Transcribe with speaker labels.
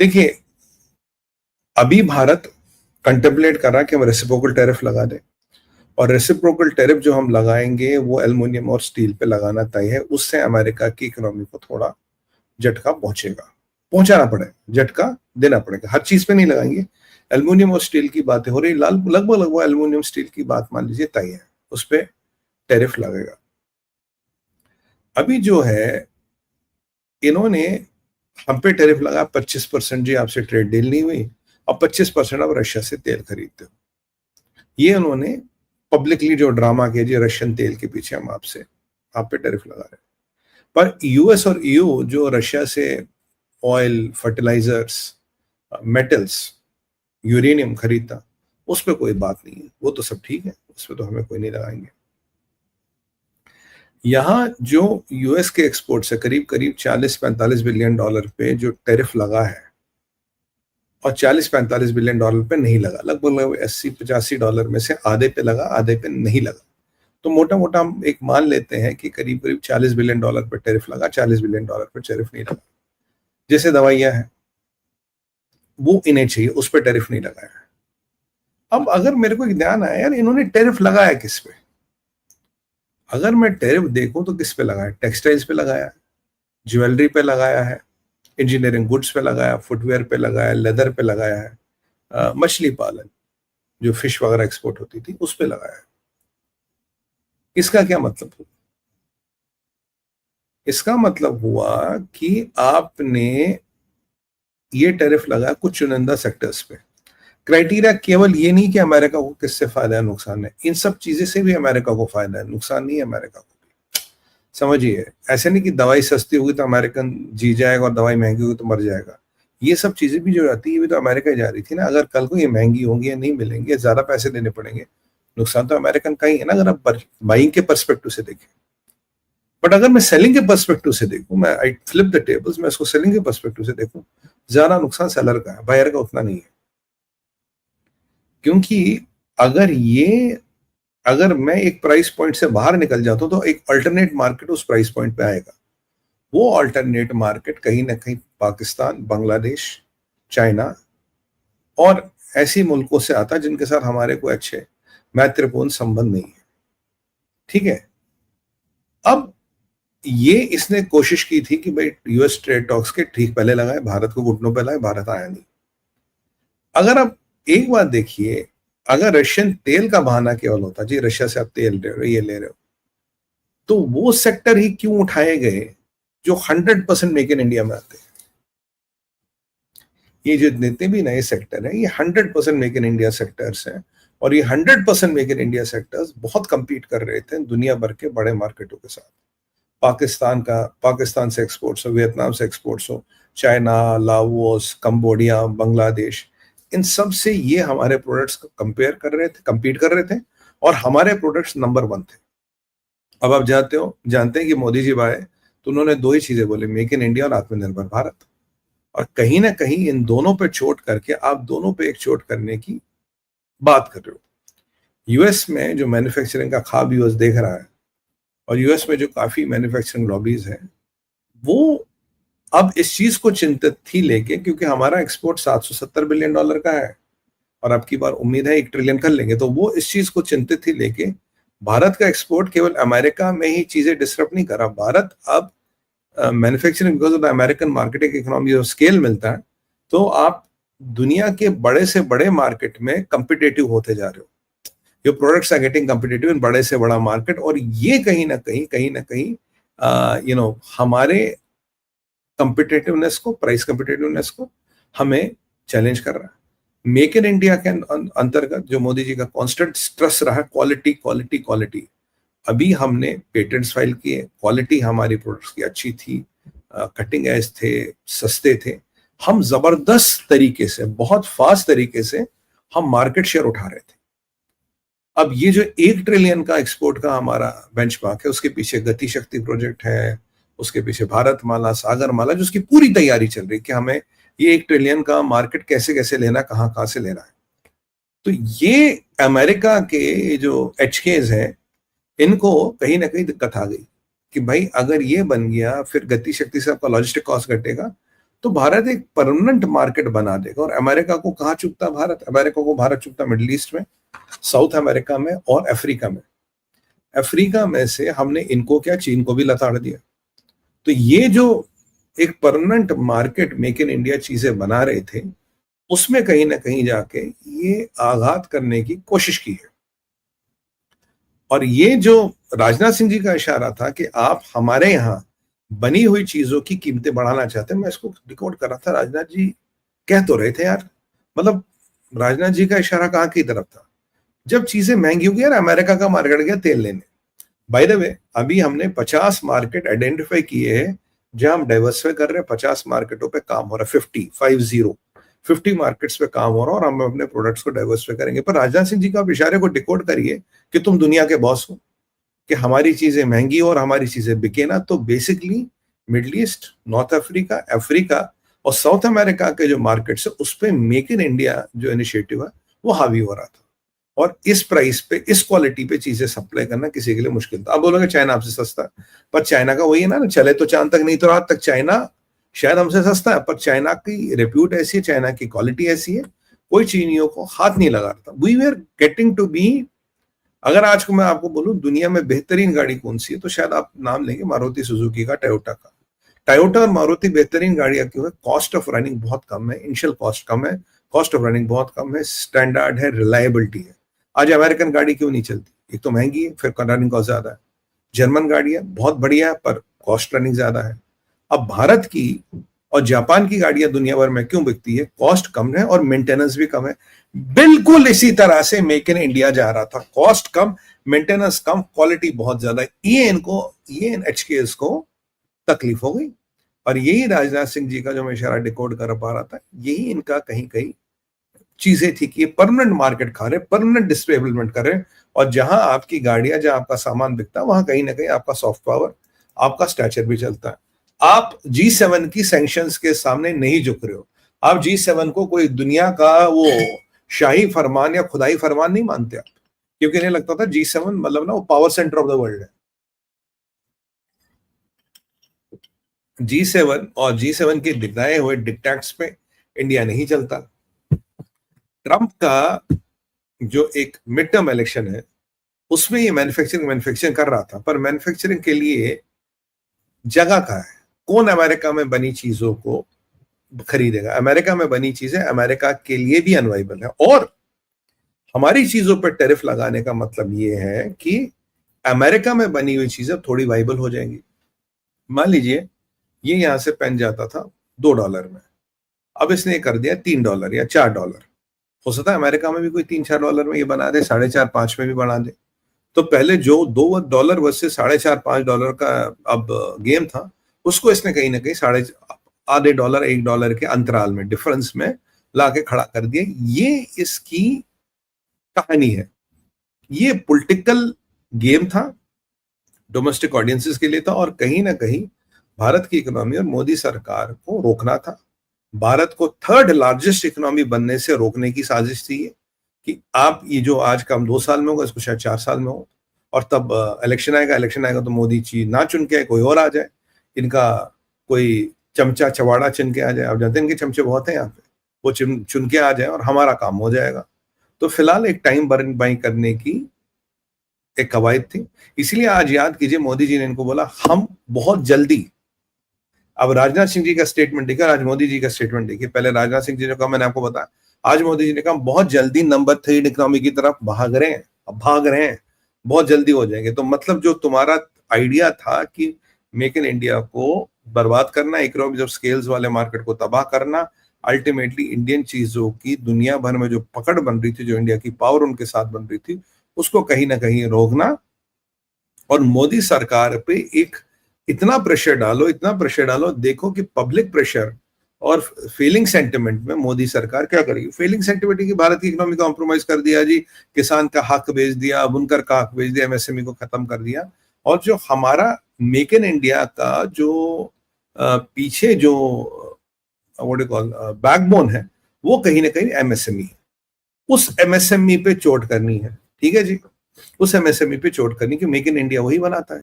Speaker 1: देखिए, अभी भारत कंटेम्पलेट कर रहा है कि हम रेसिप्रोकल टैरिफ लगा दें, और रेसिप्रोकल टैरिफ जो हम लगाएंगे वो एल्युमिनियम और स्टील पे लगाना तय है। उससे अमेरिका की इकोनॉमी को थोड़ा झटका पहुंचेगा, पहुंचाना पड़ेगा, झटका देना पड़ेगा। हर चीज पे नहीं लगाएंगे। एल्युमिनियम और स्टील की बातें हो रही, लगभग लगभग एल्युमिनियम स्टील की बात मान लीजिए तय है, उस पर टैरिफ लगेगा। अभी जो है इन्होंने हम पे टैरिफ लगा 25%, जी आपसे ट्रेड डील नहीं हुई, अब 25% अब रशिया से तेल खरीदते हो। ये उन्होंने पब्लिकली जो ड्रामा किया, जी रशियन तेल के पीछे हम आपसे आप पे टैरिफ लगा रहे हैं। पर यूएस और ईयू जो रशिया से ऑयल, फर्टिलाइजर्स, मेटल्स, यूरेनियम खरीदता, उस पर कोई बात नहीं है, वो तो सब ठीक है, उस पर तो हमें कोई नहीं लगाएंगे। यहां जो यूएस के एक्सपोर्ट से करीब करीब 40-45 बिलियन डॉलर पे जो टैरिफ लगा है, और 40-45 बिलियन डॉलर पे नहीं लगा, लगभग 80-85 डॉलर में से आधे पे लगा, आधे पे नहीं लगा। तो मोटा मोटा हम एक मान लेते हैं कि करीब करीब 40 बिलियन डॉलर पर टैरिफ लगा, 40 बिलियन डॉलर पर टैरिफ नहीं लगा। जैसे दवाइयां हैं, वो इन्हें चाहिए, उस पर टैरिफ नहीं लगाया है। अब अगर मेरे को एक ध्यान आया, यार इन्होंने टैरिफ लगाया किस पे? अगर मैं टैरिफ देखूं तो किस पे लगाया? टेक्सटाइल्स पे लगाया है, ज्वेलरी पे लगाया है, इंजीनियरिंग गुड्स पे लगाया, फुटवेयर पे लगाया, लेदर पे लगाया है, मछली पालन जो फिश वगैरह एक्सपोर्ट होती थी उस पे लगाया है। इसका क्या मतलब हुआ? इसका मतलब हुआ कि आपने ये टैरिफ लगाया कुछ चुनिंदा सेक्टर्स पे। क्राइटेरिया केवल ये नहीं कि अमेरिका को किससे फायदा है, नुकसान है, इन सब चीजें से भी अमेरिका को फायदा है, नुकसान नहीं है अमेरिका को। समझिए, ऐसे नहीं कि दवाई सस्ती होगी तो अमेरिकन जी जाएगा और दवाई महंगी होगी तो मर जाएगा। ये सब चीजें भी जो जाती है, ये भी तो अमेरिका ही जा रही थी ना। अगर कल को ये महंगी होंगी या नहीं मिलेंगे, ज्यादा पैसे देने पड़ेंगे, नुकसान तो अमेरिकन का ही है ना, अगर आप बाइंग के पर्सपेक्टिव से देखें। बट अगर मैं सेलिंग के पर्सपेक्टिव से देखूं, मैं आई फ्लिप द टेबल्स, मैं इसको सेलिंग के पर्सपेक्टिव से देखूं, ज्यादा नुकसान सेलर का है, बायर का उतना नहीं है। क्योंकि अगर ये अगर मैं एक प्राइस पॉइंट से बाहर निकल जाता हूं तो एक अल्टरनेट मार्केट उस प्राइस पॉइंट पे आएगा। वो अल्टरनेट मार्केट कहीं ना कहीं पाकिस्तान, बांग्लादेश, चाइना और ऐसी मुल्कों से आता है जिनके साथ हमारे कोई अच्छे मैत्रीपूर्ण संबंध नहीं है। ठीक है। अब ये इसने कोशिश की थी कि भाई यूएस ट्रेड टॉक्स के ठीक पहले लगाए, भारत को घुटनों पे लाए, भारत आया नहीं। अगर आप एक बात देखिए, अगर रशियन तेल का बहाना केवल होता, जी रशिया से आप तेल ले रहे हो, ये ले रहे हो, तो वो सेक्टर ही क्यों उठाए गए जो 100% मेक इन इंडिया में आते हैं? ये जो जितने भी नए सेक्टर हैं, ये 100% मेक इन इंडिया सेक्टर्स हैं, और ये 100% मेक इन इंडिया सेक्टर्स बहुत कंपीट कर रहे थे दुनिया भर के बड़े मार्केटों के साथ। पाकिस्तान से एक्सपोर्ट्स हो, वियतनाम से एक्सपोर्ट्स हो, चाइना, लाओस, कंबोडिया, बांग्लादेश, इन सब से ये हमारे प्रोडक्ट्स को कंपेयर कर रहे थे, कंपीट कर रहे थे, और हमारे प्रोडक्ट्स नंबर 1 थे। अब आप जानते हैं कि मोदी जी आए तो उन्होंने दो ही चीजें बोले, मेक इन इंडिया और आत्मनिर्भर भारत। और कहीं ना कहीं इन दोनों पे चोट करके आप दोनों पे एक चोट करने की बात कर रहे हो। यूएस में जो मैन्युफैक्चरिंग का ख्वाब यूएस देख रहा है, और यूएस में जो काफी मैन्युफैक्चरिंग लॉबीज है, वो अब इस चीज को चिंतित थी लेके, क्योंकि हमारा एक्सपोर्ट $770 बिलियन का है और अब की बार उम्मीद है 1 ट्रिलियन कर लेंगे, तो वो इस चीज को चिंतित थी लेके भारत का एक्सपोर्ट केवल अमेरिका में ही चीजें डिस्टर्ब नहीं कर रहा। भारत अब manufacturing because of the American marketing economy जो स्केल मिलता है, तो आप दुनिया के बड़े से बड़े मार्केट में कंपिटेटिव होते जा रहे हो। Your products are getting competitive in बड़े से बड़ा मार्केट, और ये कहीं ना कहीं हमारे कंपिटेटिवनेस को, प्राइस कंपिटेटिवनेस को हमें चैलेंज कर रहा है। मेक इन इंडिया के अंतर्गत जो मोदी जी का कांस्टेंट स्ट्रेस रहा, क्वालिटी क्वालिटी क्वालिटी, अभी हमने पेटेंट्स फाइल किए, क्वालिटी हमारी प्रोडक्ट्स की अच्छी थी, कटिंग एज थे, सस्ते थे, हम जबरदस्त तरीके से, बहुत फास्ट तरीके से हम मार्केट शेयर उठा रहे थे। अब ये जो 1 ट्रिलियन का एक्सपोर्ट का हमारा बेंचमार्क है, उसके पीछे गति शक्ति प्रोजेक्ट है, उसके पीछे भारत माला, सागर माला, जो उसकी पूरी तैयारी चल रही है कि हमें ये 1 ट्रिलियन का मार्केट कैसे कैसे लेना, कहां से लेना है। तो ये अमेरिका के जो एचकेज हैं, इनको कहीं ना कहीं दिक्कत आ गई कि भाई अगर ये बन गया, फिर गति शक्ति से आपका लॉजिस्टिक कॉस्ट घटेगा, तो भारत एक परमानेंट मार्केट बना देगा। और अमेरिका को कहाँ चुकता भारत? अमेरिका को भारत चुकता मिडिल ईस्ट में, साउथ अमेरिका में और अफ्रीका में। अफ्रीका में से हमने इनको क्या, चीन को भी लताड़ दिया। तो ये जो एक permanent market make in India चीजें बना रहे थे, उसमें कहीं ना कहीं जाके ये आघात करने की कोशिश की है। और ये जो राजनाथ सिंह जी का इशारा था कि आप हमारे यहां बनी हुई चीजों की कीमतें बढ़ाना चाहते हैं, मैं इसको रिकॉर्ड कर रहा था। राजनाथ जी कह तो रहे थे यार, मतलब राजनाथ जी का इशारा कहाँ की तरफ था? जब चीजें महंगी हो गई यार, अमेरिका का मार्केट गया तेल लेने। बाय द वे, अभी हमने 50 मार्केट आइडेंटिफाई किए हैं जहां हम डाइवर्सिफाई कर रहे हैं। 50 मार्केटों पे काम हो रहा है, 50 मार्केट्स पे काम हो रहा है, और हम अपने प्रोडक्ट्स को डाइवर्सिफाई करेंगे। पर राजनाथ सिंह जी का आप इशारे को डिकोड करिए कि तुम दुनिया के बॉस हो, कि हमारी चीजें महंगी हो और हमारी चीजें बिके ना। तो basically middle east, north Africa, Africa और साउथ अमेरिका के जो मार्केट्स है, उस पर मेक इन इंडिया जो इनिशिएटिव है वो हावी हो रहा था। और इस प्राइस पे, इस क्वालिटी पे चीजें सप्लाई करना किसी के लिए मुश्किल था। अब बोलोगे चाइना आपसे सस्ता है, पर चाइना का वही है ना, चले तो चांद तक नहीं तो रात तक। चाइना शायद हमसे सस्ता है, पर चाइना की रेप्यूट ऐसी है, चाइना की क्वालिटी ऐसी है, कोई चीनियों को हाथ नहीं लगा रहा था। We were getting to be, अगर आज को मैं आपको बोलूं दुनिया में बेहतरीन गाड़ी कौन सी है, तो शायद आप नाम लेंगे मारुति सुजुकी का, टोयोटा का। टोयोटा और मारुति बेहतरीन गाड़ियां क्यों है? कॉस्ट ऑफ रनिंग बहुत कम है, इनिशियल कॉस्ट कम है, कॉस्ट ऑफ रनिंग बहुत कम है, स्टैंडर्ड है, रिलायबिलिटी है। आज अमेरिकन गाड़ी क्यों नहीं चलती? एक तो महंगी है, फिर रनिंग कॉस्ट ज्यादा है। जर्मन गाड़ियां बहुत बढ़िया है, पर कॉस्ट रनिंग ज्यादा है। अब भारत की और जापान की गाड़ियां दुनिया भर में क्यों बिकती है? कॉस्ट कम है और मेंटेनेंस भी कम है। बिल्कुल इसी तरह से मेक इन इंडिया जा रहा था, कॉस्ट कम, मेंटेनेंस कम, क्वालिटी बहुत ज्यादा। ये इन एचकेएस को तकलीफ हो गई। और यही राजनाथ सिंह जी का जो मैं इशारा डिकोड कर पा रहा था, यही इनका कहीं कहीं चीजें थी कि ये परमानेंट मार्केट खा रहे, परमानेंट डिस्टेबलमेंट कर रहे। और जहां आपकी गाड़ियां, जहां आपका सामान बिकता है, वहां कहीं ना कहीं आपका सॉफ्ट पावर, आपका स्टैचर भी चलता है। आप G7 की सैंक्शंस के सामने नहीं झुक रहे हो। आप G7 को कोई दुनिया का वो शाही फरमान या खुदाई फरमान नहीं मानते आप, क्योंकि इन्हें लगता था G7 मतलब ना वो power centre of the world है। G7 और G7 के दिखाए हुए डिक्टेट्स पे इंडिया नहीं चलता। ट्रंप का जो एक मिड टर्म इलेक्शन है, उसमें ये मैन्युफैक्चरिंग कर रहा था, पर मैन्युफैक्चरिंग के लिए जगह कहाँ है? कौन अमेरिका में बनी चीजों को खरीदेगा? अमेरिका में बनी चीजें अमेरिका के लिए भी अनवाइबल है। और हमारी चीजों पर टैरिफ लगाने का मतलब ये है कि अमेरिका में बनी हुई चीजें थोड़ी वाइबल हो जाएंगी। मान लीजिए ये यहां से पेन जाता था $2 में, अब इसने कर दिया $3 या $4। हो सकता है अमेरिका में भी कोई $3-4 में ये बना दे, 4.5-5 में भी बना दे। तो पहले जो $2 वर्सेस 4.5-5 का अब गेम था, उसको इसने कहीं ना कहीं आधे डॉलर, $1 के अंतराल में, डिफरेंस में लाके खड़ा कर दिया। ये इसकी कहानी है। ये पॉलिटिकल गेम था, डोमेस्टिक ऑडियंसेस के लिए था, और कहीं ना कहीं भारत की इकोनॉमी और मोदी सरकार को रोकना था। भारत को थर्ड लार्जेस्ट इकोनॉमी बनने से रोकने की साजिश थी कि आप ये जो आज काम 2 साल में होगा, इसको शायद 4 साल में हो। और तब इलेक्शन आएगा तो मोदी जी ना चुन के कोई और आ जाए, इनका कोई चमचा चवाड़ा चुन के आ जाए। आप जानते हैं इनके चमचे बहुत हैं यहाँ पे, वो चुन के आ जाए और हमारा काम हो जाएगा। तो फिलहाल एक टाइम बर्न बाई करने की एक कवायद थी। इसलिए आज याद कीजिए, मोदी जी ने इनको बोला हम बहुत जल्दी। अब राजनाथ सिंह जी का स्टेटमेंट देखिए, आज मोदी जी का स्टेटमेंट देखिए। पहले राजनाथ सिंह जी ने कहा, मैंने आपको बताया, आज मोदी जी ने कहा बहुत जल्दी नंबर 3 इकोनॉमी की तरफ भाग रहे हैं, बहुत जल्दी हो जाएंगे। तो मतलब जो तुम्हारा आइडिया था कि मेक इन इंडिया को बर्बाद करना, इकोनॉमिक ऑफ स्केल्स वाले मार्केट को तबाह करना, अल्टीमेटली इंडियन चीजों की दुनिया भर में जो पकड़ बन रही थी, जो इंडिया की पावर उनके साथ बन रही थी, उसको कहीं ना कहीं रोकना। और मोदी सरकार पे एक इतना प्रेशर डालो, देखो कि पब्लिक प्रेशर और फीलिंग सेंटिमेंट में मोदी सरकार क्या करेगी। फीलिंग सेंटिमेंट की भारत की इकोनॉमी को कॉम्प्रोमाइज कर दिया जी, किसान का हक बेच दिया, बुनकर का हक बेच दिया, एमएसएमई को खत्म कर दिया। और जो हमारा मेक इन इंडिया का जो पीछे जो व्हाट यू कॉल बैकबोन है, वो कहीं ना कहीं एमएसएमई है। उस एमएसएमई पे चोट करनी है, ठीक है जी, उस एमएसएमई पे चोट करनी, कि मेक इन इंडिया वही बनाता है।